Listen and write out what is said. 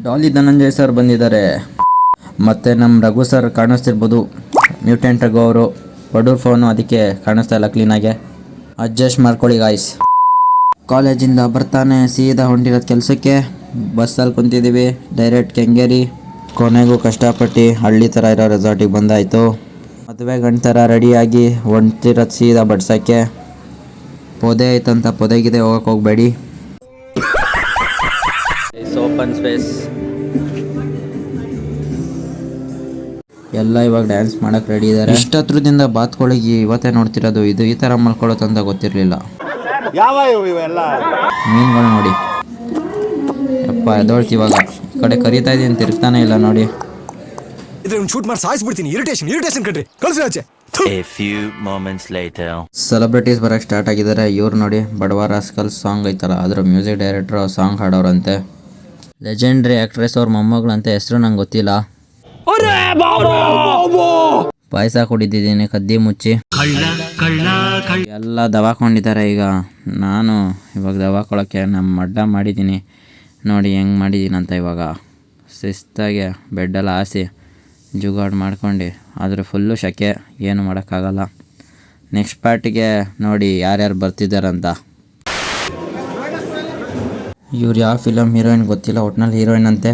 Daali Dhananjay sir ಬಂದಿದ್ದಾರೆ. ಮತ್ತು ನಮ್ಮ ರಘು ಸರ್ ಕಾಣಿಸ್ತಿರ್ಬೋದು, ಮ್ಯೂಟೆಂಟ್ ರಘು ಅವರು. ಬಡೂರ್ ಫೋನು, ಅದಕ್ಕೆ ಕಾಣಿಸ್ತಾ ಇಲ್ಲ ಕ್ಲೀನಾಗೆ. ಅಡ್ಜಸ್ಟ್ ಮಾಡ್ಕೊಳ್ಳಿ ಗಾಯ್ಸ್. ಕಾಲೇಜಿಂದ ಬರ್ತಾನೆ ಸೀದಾ ಹೊಂಟಿರೋದು ಕೆಲಸಕ್ಕೆ. ಬಸ್ಸಲ್ಲಿ ಕುಂತಿದ್ದೀವಿ, ಡೈರೆಕ್ಟ್ ಕೆಂಗೇರಿ. ಕೊನೆಗೂ ಕಷ್ಟಪಟ್ಟು ಹಳ್ಳಿ ಥರ ಇರೋ ರೆಸಾರ್ಟಿಗೆ ಬಂದಾಯಿತು. ಮದುವೆ ಗಂಡು ಥರ ರೆಡಿಯಾಗಿ ಹೊಂಟಿರೋದು ಸೀದಾ ಬಡ್ಸೋಕ್ಕೆ. ಪೊದೆ ಐತಂತ ಪೊದೆಗಿದೆ, ಹೋಗಕ್ಕೆ ಹೋಗಬೇಡಿ. ಓಪನ್ ಸ್ಪೇಸ್ ಎಲ್ಲ ಇವಾಗ ಡ್ಯಾನ್ಸ್ ಮಾಡಕ್ಕೆ ರೆಡಿ ಇದ್ದಾರೆ. ಇಷ್ಟತ್ರದಿಂದ ಬಾತ್ಕೊಳಗೆ ಇವತ್ತೇ ನೋಡ್ತಿರೋದು. ಇದು ಈ ಥರ ಮಲ್ಕೊಳ್ಳೋತಂತ ಗೊತ್ತಿರಲಿಲ್ಲ. ಮೀನುಗಳು ನೋಡಿ ಅಪ್ಪ ಎದೊಳ್ತಿವಾಗ. ಈ ಕಡೆ ಕರಿತಾ ಇದೀನಿ, ತಿರ್ಗ್ತಾನೆ ಇಲ್ಲ ನೋಡಿ. ಸೆಲೆಬ್ರಿಟೀಸ್ ಬರಕ್ಕೆ ಸ್ಟಾರ್ಟ್ ಆಗಿದ್ದಾರೆ. ಇವ್ರು ನೋಡಿ, ಬಡವ ರಾಸ್ಕಲ್ ಸಾಂಗ್ ಐತಲ್ಲ, ಅದ್ರ ಮ್ಯೂಸಿಕ್ ಡೈರೆಕ್ಟರ್ ಸಾಂಗ್ ಹಾಡೋರಂತೆ. ಲೆಜೆಂಡ್ರಿ ಆಕ್ಟ್ರೆಸ್ ಅವ್ರ ಮೊಮ್ಮಗಳಂತೆ, ಹೆಸರು ನಂಗೆ ಗೊತ್ತಿಲ್ಲ. ಪಾಯಸ ಕುಡಿದಿದ್ದೀನಿ ಕದ್ದಿ ಮುಚ್ಚಿ. ಎಲ್ಲ ದವಾಕೊಂಡಿದ್ದಾರೆ. ಈಗ ನಾನು ಇವಾಗ ದವಾಕೊಳ್ಳೋಕ್ಕೆ ನಮ್ಮ ಅಡ್ಡ ಮಾಡಿದ್ದೀನಿ ನೋಡಿ ಹೆಂಗೆ ಮಾಡಿದ್ದೀನಿ ಅಂತ. ಇವಾಗ ಶಿಸ್ತಾಗಿ ಬೆಡ್ಡೆಲ್ಲ ಹಾಸಿ ಜುಗಾಡು ಮಾಡ್ಕೊಂಡು, ಆದರೆ ಫುಲ್ಲು ಶಕೆ, ಏನು ಮಾಡೋಕ್ಕಾಗಲ್ಲ. ನೆಕ್ಸ್ಟ್ ಪಾರ್ಟಿಗೆ ನೋಡಿ ಯಾರ್ಯಾರು ಬರ್ತಿದ್ದಾರಂತ. ಇವ್ರು ಯಾವ ಫಿಲಮ್ ಹೀರೋಯಿನ್ ಗೊತ್ತಿಲ್ಲ, ಒಟ್ನಲ್ಲಿ ಹೀರೋಯಿನ್ ಅಂತೆ.